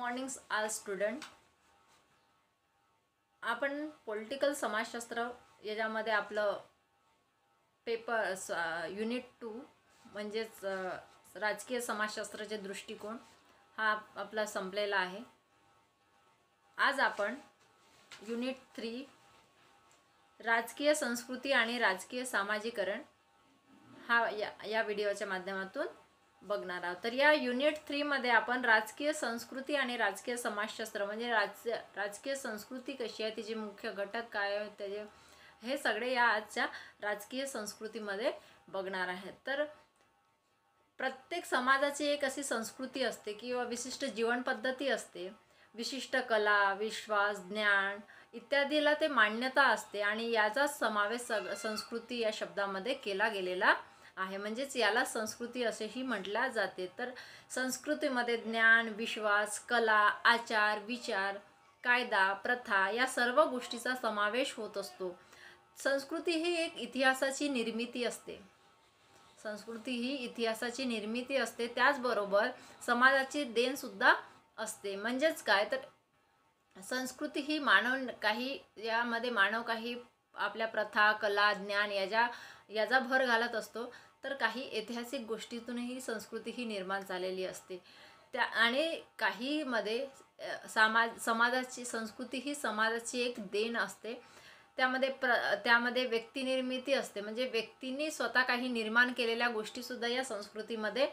Morning आल student. आपण political समाजशास्त्र याच्यामध्ये आपलं पेपर युनिट 2 म्हणजेच राजकीय समाजशास्त्राचे दृष्टिकोन हा आपला संपलेला आहे. आज आपण युनिट 3 राजकीय संस्कृती आणि राजकीय सामाजिकरण हा या व्हिडिओच्या माध्यमातून बघणार आहोत. तर या युनिट 3 मध्ये आपण राजकीय संस्कृती आणि राजकीय समाजशास्त्र म्हणजे राजकीय संस्कृती कशी आहे, तिचे मुख्य घटक काय आहेत, त्याचे हे सगळे या आजच्या राजकीय संस्कृतीमध्ये बघणार आहेत. तर प्रत्येक समाजाची एक अशी संस्कृती असते किंवा विशिष्ट जीवन पद्धती असते, विशिष्ट कला, विश्वास, ज्ञान इत्यादीला ते मान्यता असते आणि याचा समावेश संस्कृती या शब्दामध्ये केला गेलेला आहे. म्हणजेच याला संस्कृती असेही म्हटले जाते. तर संस्कृतीमध्ये ज्ञान, विश्वास, कला, आचार, विचार, कायदा, प्रथा या सर्व गोष्टीचा समावेश होत असतो. संस्कृती ही एक इतिहासाची निर्मिती असते. संस्कृती ही इतिहासाची निर्मिती असते, त्याचबरोबर समाजाची देण सुद्धा असते. म्हणजेच काय तर संस्कृती ही यामध्ये मानव काही आपल्या प्रथा, कला, ज्ञान याचा भर घालत असतो. तर काही ऐतिहासिक गोष्टीतूनही संस्कृती ही निर्माण झालेली असते. आणि काही मध्ये समाजाची संस्कृती ही समाजाची एक देण असते. त्यामध्ये व्यक्तिनिर्मिती असते, म्हणजे व्यक्तींनी स्वतः काही निर्माण केलेल्या गोष्टी सुद्धा या संस्कृतीमध्ये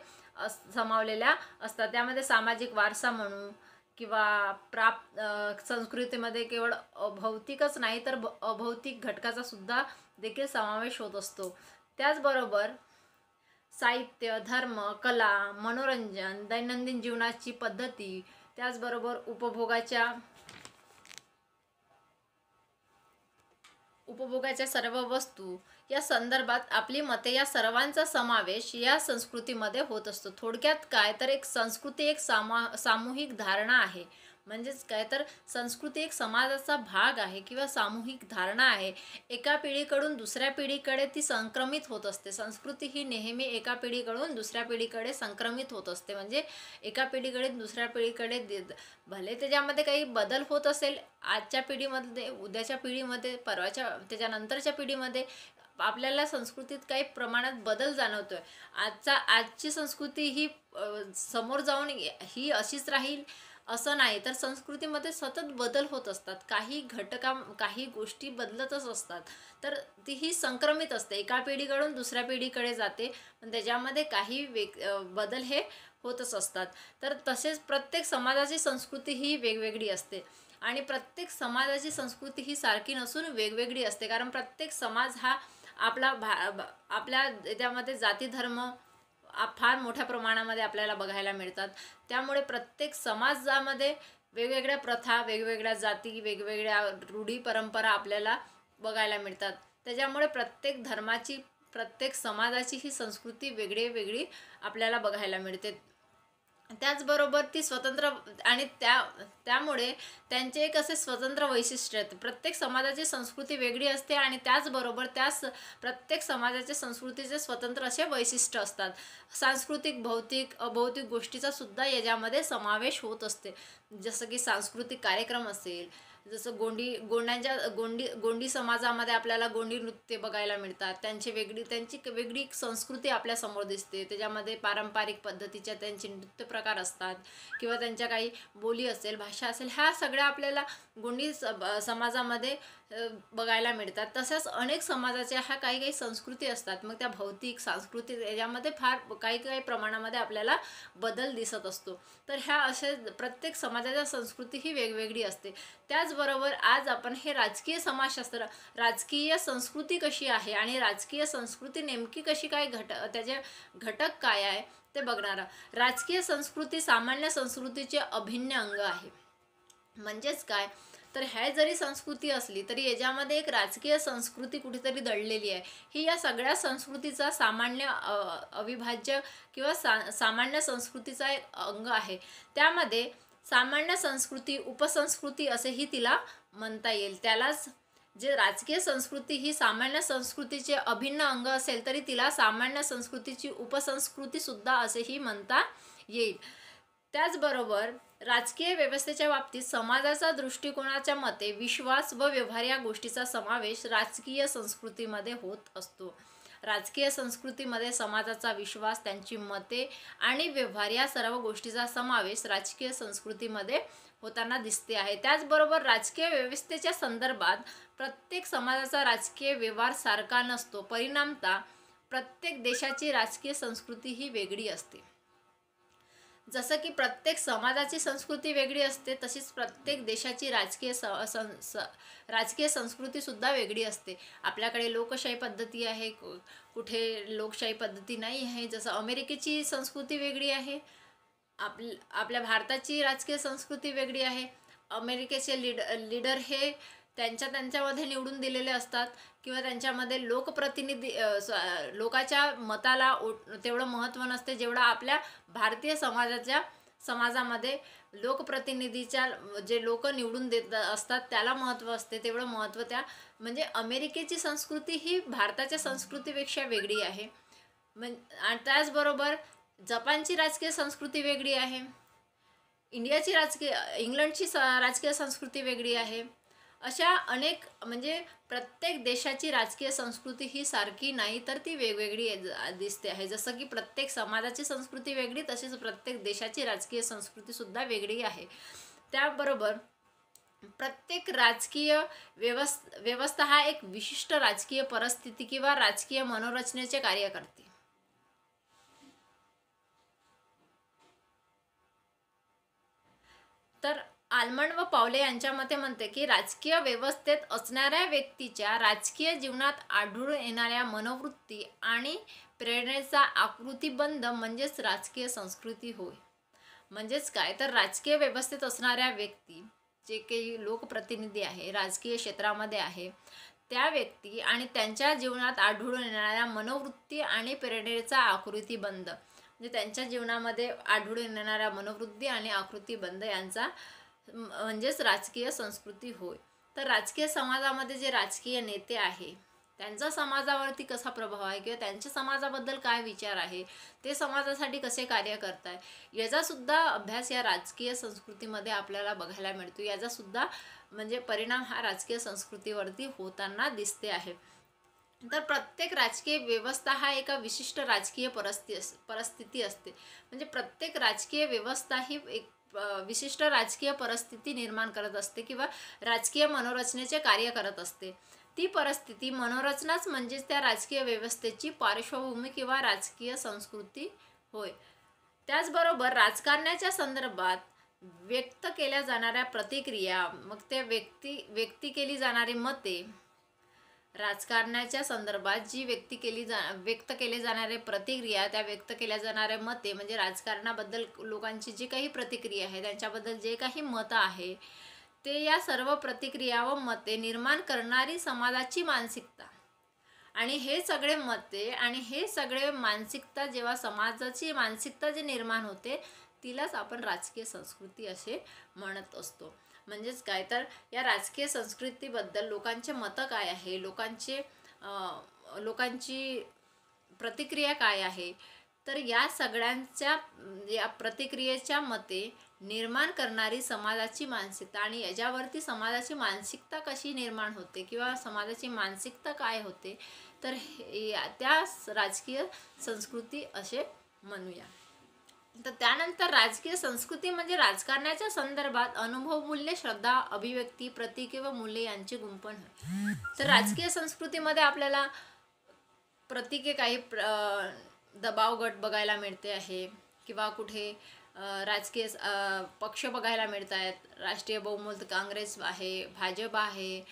समावलेल्या असतात. त्यामध्ये सामाजिक वारसा म्हणू किंवा संस्कृतीमध्ये केवळ भौतिकच नाही तर अभौतिक घटकाचा सुद्धा देखील समावेश होत असतो. त्याचबरोबर साहित्य, धर्म, कला, मनोरंजन, दैनंदिन जीवनाची पद्धती, त्याचबरोबर उपभोगाच्या सर्व वस्तू या संदर्भात आपली मते या सर्वांचा समावेश या संस्कृतीमध्ये होत असतो. थोडक्यात काय तर एक संस्कृती एक सामूहिक धारणा आहे. म्हणजेच काय तर संस्कृती एक समाजाचा भाग आहे किंवा सामूहिक धारणा आहे. एका पिढीकडून दुसऱ्या पिढीकडे ती संक्रमित होत असते. संस्कृती ही नेहमी एका पिढीकडून दुसऱ्या पिढीकडे संक्रमित होत असते. म्हणजे एका पिढीकडे दुसऱ्या पिढीकडे भले त्याच्यामध्ये काही बदल होत असेल, आजच्या पिढीमध्ये, उद्याच्या पिढीमध्ये, त्याच्यानंतरच्या पिढीमध्ये आपल्याला संस्कृतीत काही प्रमाणात बदल जाणवतोय. आजची संस्कृती ही समोर जाऊन ही अशीच राहील असं नाही, तर संस्कृतीमध्ये सतत बदल होत असतात. काही गोष्टी बदलतच असतात. तर ती ही संक्रमित असते, एका पिढीकडून दुसऱ्या पिढीकडे जाते, पण त्याच्यामध्ये काही बदल हे होतच असतात. तर तसेच प्रत्येक समाजाची संस्कृती ही वेगवेगळी असते आणि प्रत्येक समाजाची संस्कृती ही सारखी नसून वेगवेगळी असते. कारण प्रत्येक समाज हा आपल्या त्यामध्ये जाती धर्म फार मोठ्या प्रमाणामध्ये आपल्याला बघायला मिळतात. त्यामुळे प्रत्येक समाजामध्ये वेगवेगळ्या प्रथा, वेगवेगळ्या जाती, वेगवेगळ्या रूढी परंपरा आपल्याला बघायला मिळतात. त्याच्यामुळे प्रत्येक धर्माची, प्रत्येक समाजाची ही संस्कृती वेगळी आपल्याला बघायला मिळते. त्याचबरोबर ती स्वतंत्र आणि त्यामुळे त्यांचे एक असे स्वतंत्र वैशिष्ट्य आहेत. प्रत्येक समाजाची संस्कृती वेगळी असते आणि त्याचबरोबर प्रत्येक समाजाच्या संस्कृतीचे स्वतंत्र असे वैशिष्ट्य असतात. सांस्कृतिक, भौतिक, अभौतिक गोष्टीचा सुद्धा याच्यामध्ये समावेश होत असते. जसं की सांस्कृतिक कार्यक्रम असेल, जसं गोंडी समाजामध्ये आपल्याला गोंडी नृत्य बघायला मिळतात. त्यांची वेगळी संस्कृती आपल्या समोर दिसते. त्याच्यामध्ये पारंपरिक पद्धतीच्या त्यांचे नृत्य प्रकार असतात किंवा त्यांच्या काही बोली असेल, भाषा असेल, ह्या सगळ्या आपल्याला गोंडी समाजामध्ये बघायला मिळतात. तसेच अनेक समाजाच्या ह्या काही संस्कृती असतात. मग त्या भौतिक, सांस्कृतिक याच्यामध्ये फार काही प्रमाणामध्ये आपल्याला बदल दिसत असतो. तर ह्या असे प्रत्येक समाजाच्या संस्कृती ही वेगवेगळी असते. त्याचबरोबर आज आपण हे राजकीय समाजशास्त्र, राजकीय संस्कृती कशी आहे आणि राजकीय संस्कृती नेमकी कशी काय त्याचे घटक काय आहे ते बघणार. राजकीय संस्कृती सामान्य संस्कृतीचे अभिन्न अंग आहे. म्हणजेच काय तर ह्या जरी संस्कृती असली तरी याच्यामध्ये एक राजकीय संस्कृती कुठेतरी दडलेली आहे. ही या सगळ्या संस्कृतीचा सामान्य अविभाज्य किंवा सामान्य संस्कृतीचा एक अंग आहे. त्यामध्ये सामान्य संस्कृती, उपसंस्कृती असेही तिला म्हणता येईल. त्यालाच जे राजकीय संस्कृती ही सामान्य संस्कृतीचे अभिन्न अंग असेल तरी तिला सामान्य संस्कृतीची उपसंस्कृती सुद्धा असेही म्हणता येईल. त्याचबरोबर राजकीय व्यवस्थेच्या बाबतीत समाजाचा दृष्टिकोनाच्या मते विश्वास व व्यवहार या गोष्टीचा समावेश राजकीय संस्कृतीमध्ये होत असतो. राजकीय संस्कृतीमध्ये समाजाचा विश्वास, त्यांची मते आणि व्यवहार या सर्व गोष्टीचा समावेश राजकीय संस्कृतीमध्ये होताना दिसते आहे. त्याचबरोबर राजकीय व्यवस्थेच्या संदर्भात प्रत्येक समाजाचा राजकीय व्यवहार सारखा नसतो. परिणामतः प्रत्येक देशाची राजकीय संस्कृती ही वेगळी असते. जसं की प्रत्येक समाजाची संस्कृती वेगळी असते, तशीच प्रत्येक देशाची राजकीय संस्कृतीसुद्धा वेगळी असते. आपल्याकडे लोकशाही पद्धती आहे, कुठे लोकशाही पद्धती नाही आहे. जसं अमेरिकेची संस्कृती वेगळी आहे, आपल्या भारताची राजकीय संस्कृती वेगळी आहे. अमेरिकेचे लीडर हे त्यांच्यामध्ये निवडून दिलेले असतात किंवा त्यांच्यामध्ये लोकप्रतिनिधी लोकांच्या मताला तेवढं महत्त्व नसते जेवढं आपल्या भारतीय समाजामध्ये लोकप्रतिनिधीच्या जे लोक निवडून देत असतात त्याला महत्त्व असते. तेवढं महत्त्व म्हणजे अमेरिकेची संस्कृती ही भारताच्या संस्कृतीपेक्षा वेगळी आहे. आणि त्याचबरोबर जपानची राजकीय संस्कृती वेगळी आहे. इंग्लंडची राजकीय संस्कृती वेगळी आहे. अशा अनेक म्हणजे प्रत्येक देशाची राजकीय संस्कृती ही सारखी नाही, तर ती वेगवेगळी दिसते आहे. जसं की प्रत्येक समाजाची संस्कृती वेगळी, तसेच प्रत्येक देशाची राजकीय संस्कृतीसुद्धा वेगळी आहे. त्याबरोबर प्रत्येक राजकीय व्यवस्था हा एक विशिष्ट राजकीय परिस्थिती किंवा राजकीय मनोरचनेचे कार्य करते. तर आल्मंड व पावले यांच्या मते म्हणते की राजकीय व्यवस्थेत असणाऱ्या व्यक्तीच्या राजकीय जीवनात आढळून येणाऱ्या मनोवृत्ती आणि प्रेरणेचा आकृतीबंध म्हणजेच राजकीय संस्कृती होय. म्हणजेच काय तर राजकीय व्यवस्थेत असणाऱ्या व्यक्ती, जे काही लोकप्रतिनिधी आहे, राजकीय क्षेत्रामध्ये आहे, त्या व्यक्ती आणि त्यांच्या जीवनात आढळून येणाऱ्या मनोवृत्ती आणि प्रेरणेचा आकृतीबंध म्हणजे त्यांच्या जीवनामध्ये आढळून येणाऱ्या मनोवृत्ती आणि आकृतीबंध यांचा म्हणजेच राजकीय संस्कृती होय. तर राजकीय समाजामध्ये जे राजकीय नेते आहे त्यांचा समाजावरती कसा प्रभाव आहे किंवा त्यांच्या समाजाबद्दल काय विचार आहे, ते समाजासाठी कसे कार्य करत आहे, याचा सुद्धा अभ्यास या राजकीय संस्कृतीमध्ये आपल्याला बघायला मिळतो. याचा सुद्धा म्हणजे परिणाम हा राजकीय संस्कृतीवरती होताना दिसते आहे. तर प्रत्येक राजकीय व्यवस्था हा एका विशिष्ट राजकीय परिस्थिती असते. म्हणजे प्रत्येक राजकीय व्यवस्था ही एक विशिष्ट राजकीय परिस्थिती निर्माण करत असते किंवा राजकीय मनोरचनेचे कार्य करत असते. ती परिस्थिती मनोरचनाच म्हणजेच त्या राजकीय व्यवस्थेची पार्श्वभूमी किंवा राजकीय संस्कृती होय. त्याचबरोबर राजकारणाच्या संदर्भात व्यक्त केल्या जाणाऱ्या प्रतिक्रिया, मग त्या व्यक्ती केली जाणारी मते, राजकारणाच्या संदर्भात जी व्यक्त केले जाणारे प्रतिक्रिया, त्या व्यक्त केल्या जाणाऱ्या मते म्हणजे राजकारणाबद्दल लोकांची जी काही प्रतिक्रिया आहे, त्यांच्याबद्दल जे काही मत आहे, ते या सर्व प्रतिक्रिया व मते निर्माण करणारी समाजाची मानसिकता आणि हे सगळे मते आणि हे सगळे मानसिकता, जेव्हा समाजाची मानसिकता जे निर्माण होते तिलाच आपण राजकीय संस्कृती असे म्हणत असतो. म्हणजेच काय तर या राजकीय संस्कृतीबद्दल लोकांचे मतं काय आहे, लोकांची प्रतिक्रिया काय आहे, तर या सगळ्यांच्या या प्रतिक्रियेच्या मते निर्माण करणारी समाजाची मानसिकता आणि याच्यावरती समाजाची मानसिकता कशी निर्माण होते किंवा समाजाची मानसिकता काय होते, तर त्या राजकीय संस्कृती असे म्हणूया. तर त्यानंतर राजकीय संस्कृती म्हणजे राजकारणाच्या संदर्भात अनुभव, मूल्य, श्रद्धा, अभिव्यक्ती, प्रतीके व मूल्ये यांची गुंफण होय. तर राजकीय संस्कृतीमध्ये आपल्याला प्रतीके काही दबाव गट बघायला मिळते आहे किंवा कुठे राजकीय पक्ष बघायला मिळत आहेत. राष्ट्रीय बहुमत काँग्रेस आहे, भाजप आहे,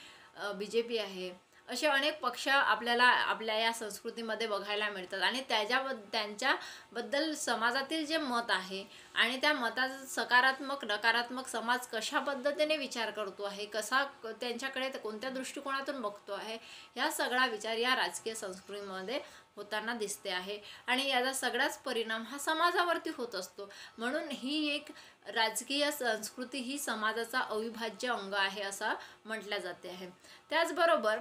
BJP आहे, असे अनेक पक्ष आपल्याला आपल्या या संस्कृतीमध्ये बघायला मिळतात आणि त्यांच्याबद्दल समाजातील जे मत आहे आणि त्या मताचा सकारात्मक नकारात्मक समाज कशा पद्धतीने विचार करतो आहे, कसा त्यांच्याकडे कोणत्या दृष्टिकोनातून बघतो आहे, ह्या सगळा विचार या राजकीय संस्कृतीमध्ये होताना दिसते आहे आणि याचा सगळाच परिणाम हा समाजावरती होत असतो. म्हणून ही एक राजकीय संस्कृती ही समाजाचा अविभाज्य अंग आहे असं म्हटलं जाते आहे. त्याचबरोबर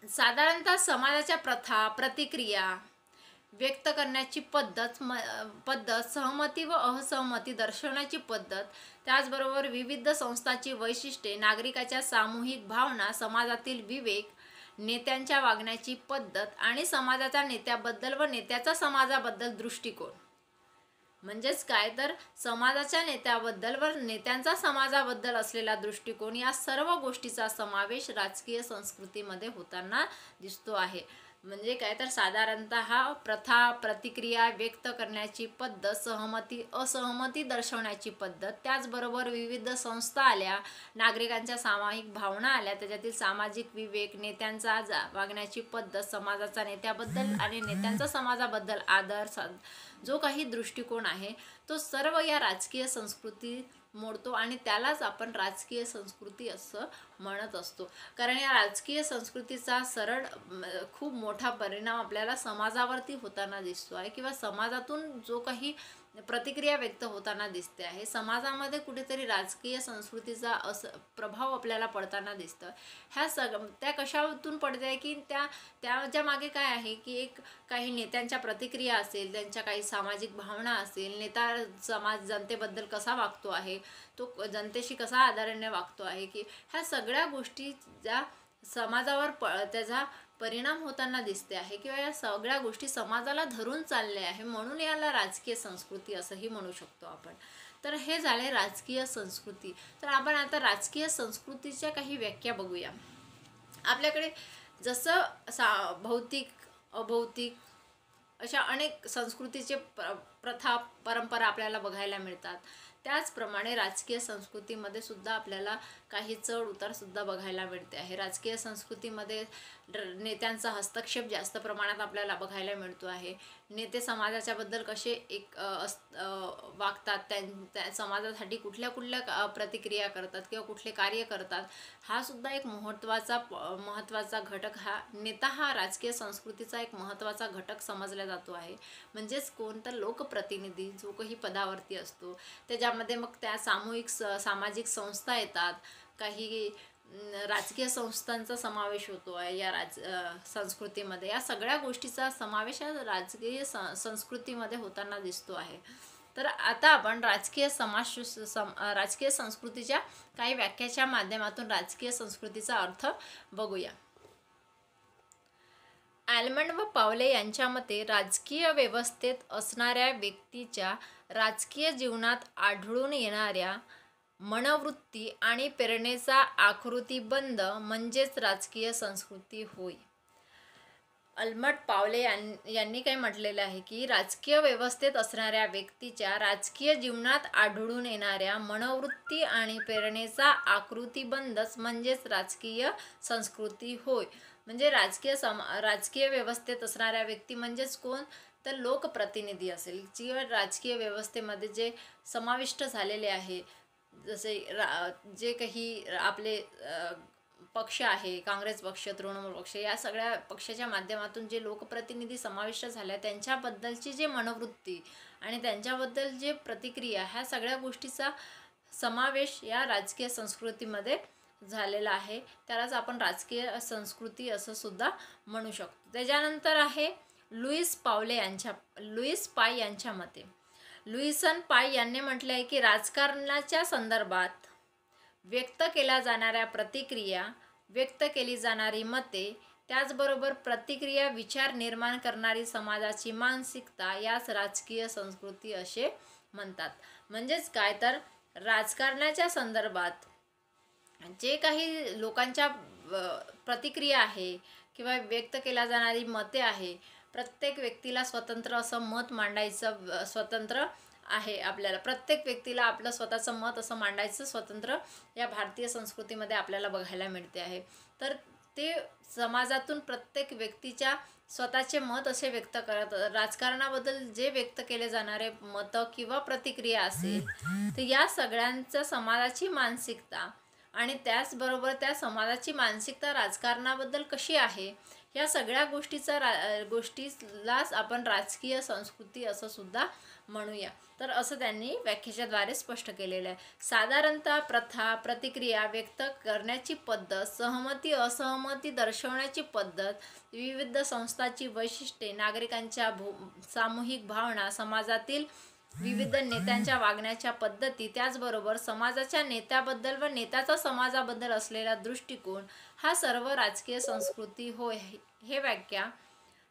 साधारणतः समाजाच्या प्रथा, प्रतिक्रिया व्यक्त करण्याची पद्धत, सहमती व असहमती दर्शवण्याची पद्धत, त्याचबरोबर विविध संस्थांची वैशिष्ट्ये, नागरिकाच्या सामूहिक भावना, समाजातील विवेक, नेत्यांच्या वागण्याची पद्धत आणि समाजाच्या नेत्याबद्दल व नेत्याचा समाजाबद्दल दृष्टिकोन. म्हणजेच काय तर समाजाच्या नेत्याबद्दल व नेत्यांचा समाजाबद्दल असलेला दृष्टिकोन, या सर्व गोष्टीचा समावेश राजकीय संस्कृतीमध्ये होताना दिसतो आहे. म्हणजे काय तर साधारणतः प्रथा, प्रतिक्रिया व्यक्त करण्याची पद्धत, सहमती असहमती दर्शवण्याची पद्धत, त्याचबरोबर विविध संस्था आल्या, नागरिकांच्या सामायिक भावना आल्या, त्याच्यातील सामाजिक विवेक, नेत्यांचा वागण्याची पद्धत, समाजाचा नेत्याबद्दल आणि नेत्यांचा समाजाबद्दल आदर, जो काही दृष्टिकोन आहे तो सर्व या राजकीय संस्कृती मोडतो आणि त्यालाच आपण राजकीय संस्कृती असं म्हणत असतो. कारण या राजकीय संस्कृतीचा खूप मोठा परिणाम आपल्याला समाजावरती होताना दिसतो आहे किंवा समाजातून जो काही प्रतिक्रिया व्यक्त होताना दिसते आहे, समाजामध्ये कुठेतरी राजकीय संस्कृतीचा प्रभाव आपल्याला पडताना दिसतं. त्या कशातून पडते की त्याच्या मागे काय आहे की काही नेत्यांच्या प्रतिक्रिया असेल, त्यांच्या काही सामाजिक भावना असेल, नेता जनतेबद्दल कसा वागतो आहे, तो जनतेशी कसा आदराने वागतो आहे, की ह्या सगळ्या गोष्टी ज्या समाजावर त्याचा परिणाम होताना दिसते आहे किंवा या सगळ्या गोष्टी समाजाला धरून चालल्या आहे, म्हणून याला राजकीय संस्कृती असंही म्हणू शकतो आपण. तर हे झाले राजकीय संस्कृती. तर आपण आता राजकीय संस्कृतीच्या काही व्याख्या बघूया. आपल्याकडे जसं भौतिक, अभौतिक अशा अनेक संस्कृतीचे प्रथा, परंपरा आपल्याला बघायला मिळतात. त्याचप्रमाणे राजकीय संस्कृतीमध्ये सुद्धा आपल्याला काही चढ उतार सुद्धा बघायला मिळते आहे. राजकीय संस्कृतीमध्ये नेत्यांचा हस्तक्षेप जास्त प्रमाणात आपल्याला बघायला मिळतो आहे. नेते समाजाच्या बद्दल कसे वागतात, त्या समाजासाठी कुठल्या प्रतिक्रिया करतात किंवा कुठले कार्य करतात, हा सुद्धा एक महत्त्वाचा घटक, नेता हा राजकीय संस्कृतीचा एक महत्त्वाचा घटक समजला जातो आहे. म्हणजेच कोणता लोकप्रतिनिधी जो काही पदावरती असतो, त्याच्यामध्ये मग त्या सामाजिक संस्था येतात, काही राजकीय संस्थांचा समावेश होतो आहे या संस्कृतीमध्ये. या सगळ्या गोष्टीचा समावेश या राजकीय संस्कृतीमध्ये होताना दिसतो आहे. तर आता आपण राजकीय संस्कृतीच्या काही व्याख्याच्या माध्यमातून राजकीय संस्कृतीचा अर्थ बघूया. ॲल्मंड व पावले यांच्या मते राजकीय व्यवस्थेत असणाऱ्या व्यक्तीच्या राजकीय जीवनात आढळून येणाऱ्या मनोवृत्ती आणि प्रेरणेचा आकृतिबंध म्हणजेच राजकीय संस्कृती होय. ॲल्मंड पावले यांनी काय म्हटलेलं आहे की राजकीय व्यवस्थेत असणाऱ्या व्यक्तीच्या राजकीय जीवनात आढळून येणाऱ्या मनोवृत्ती आणि प्रेरणेचा आकृतिबंधच म्हणजेच राजकीय संस्कृती होय. म्हणजे राजकीय व्यवस्थेत असणाऱ्या व्यक्ती म्हणजेच कोण, तर लोकप्रतिनिधी असेल, किंवा राजकीय व्यवस्थेमध्ये जे समाविष्ट झालेले आहे, जसे जे काही आपले पक्ष आहे, काँग्रेस पक्ष, तृणमूल पक्ष, या सगळ्या पक्षाच्या माध्यमातून जे लोकप्रतिनिधी समाविष्ट झाल्या, त्यांच्याबद्दलची जे मनोवृत्ती आणि त्यांच्याबद्दल जे प्रतिक्रिया, ह्या सगळ्या गोष्टीचा समावेश या राजकीय संस्कृतीमध्ये झालेला आहे. त्यालाच आपण राजकीय संस्कृती असं सुद्धा म्हणू शकतो. त्याच्यानंतर आहे लुईस पाय यांच्या मते. लुईसन पाय यांनी म्हटले आहे की राजकारणाच्या संदर्भात व्यक्त केल्या जाणाऱ्या प्रतिक्रिया, व्यक्त केली जाणारी मते, त्याचबरोबर प्रतिक्रिया, विचार निर्माण करणारी समाजाची मानसिकता यास राजकीय संस्कृती असे म्हणतात. म्हणजेच काय तर राजकारणाच्या संदर्भात जे काही लोकांच्या प्रतिक्रिया आहे किंवा व्यक्त केल्या जाणारी मते आहे, प्रत्येक व्यक्तीला स्वतंत्र असं मत मांडायचं स्वतंत्र आहे. आपल्याला प्रत्येक व्यक्तीला आपलं स्वतःचं मत असं मांडायचं स्वतंत्र या भारतीय संस्कृतीमध्ये आपल्याला बघायला मिळते आहे. तर ते समाजातून प्रत्येक व्यक्तीच्या स्वतःचे मत असे व्यक्त करत, राजकारणाबद्दल जे व्यक्त केले जाणारे मतं किंवा प्रतिक्रिया असेल, तर या सगळ्यांचं समाजाची मानसिकता आणि त्याचबरोबर त्या समाजाची मानसिकता राजकारणाबद्दल कशी आहे, या सगळ्या गोष्टीलाच आपण राजकीय संस्कृती असं सुद्धा म्हणूया. तर असं त्यांनी व्याख्येच्याद्वारे स्पष्ट केलेलं आहे. साधारणतः प्रथा, प्रतिक्रिया व्यक्त करण्याची पद्धत, सहमती असहमती दर्शवण्याची पद्धत, विविध संस्थांची वैशिष्ट्ये, नागरिकांच्या सामूहिक भावना, समाजातील विविध नेत्यांच्या वागण्याच्या पद्धती, त्याचबरोबर समाजाच्या नेत्याबद्दल व नेत्याचा समाजाबद्दल असलेला दृष्टिकोन, हा सर्व राजकीय संस्कृती होय. हे व्याख्या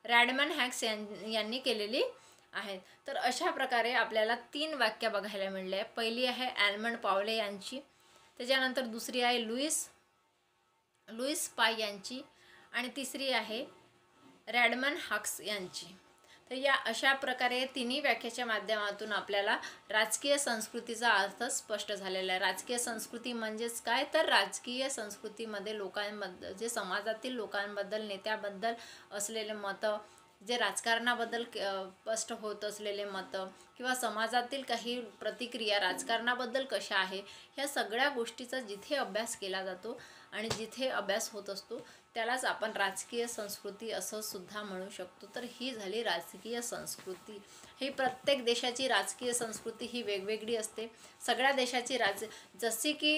रॅडमन हॅक्स यांनी केलेली आहेत. तर अशा प्रकारे आपल्याला 3 व्याख्या बघायला मिळल्या. पहिली आहे एडमंड पावले यांची, त्याच्यानंतर दुसरी आहे लुईस पाय यांची, आणि तिसरी आहे रॅडमन हॅक्स यांची. तर या अशा प्रकारे तिन्ही व्याख्येच्या माध्यमातून आपल्याला राजकीय संस्कृतीचा अर्थ स्पष्ट झालेला आहे. राजकीय संस्कृती म्हणजेच काय, तर राजकीय संस्कृतीमध्ये लोकांबद्दल, जे समाजातील लोकांबद्दल, नेत्याबद्दल असलेले मतं, जे राजकारणाबद्दल स्पष्ट होत असलेले मतं, किंवा समाजातील काही प्रतिक्रिया राजकारणाबद्दल कशा आहे, ह्या सगळ्या गोष्टीचा जिथे अभ्यास केला जातो आणि जिथे अभ्यास होत असतो त्यालाच आपण राजकीय संस्कृती असं सुद्धा म्हणू शकतो. तर ही झाली राजकीय संस्कृती. ही प्रत्येक देशाची राजकीय संस्कृती ही वेगवेगळी असते. सगळ्या देशाची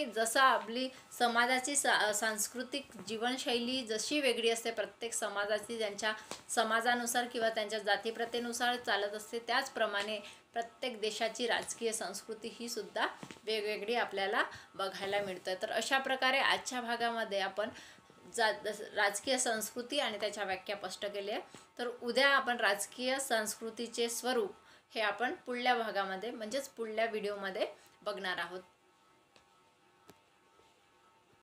जसं आपली समाजाची सांस्कृतिक जीवनशैली जशी वेगळी असते, प्रत्येक समाजाची त्यांच्या समाजानुसार किंवा त्यांच्या जातीप्रथेनुसार चालत असते, त्याचप्रमाणे प्रत्येक देशाची राजकीय संस्कृती ही सुद्धा वेगवेगळी आपल्याला बघायला मिळते. तर अशा प्रकारे आजच्या भागामध्ये आपण राजकीय संस्कृती आणि त्याच्या व्याख्या स्पष्ट केल्या. तर उद्या आपण राजकीय संस्कृतीचे स्वरूप हे आपण पुढल्या भागामध्ये म्हणजेच पुढल्या व्हिडिओमध्ये बघणार आहोत.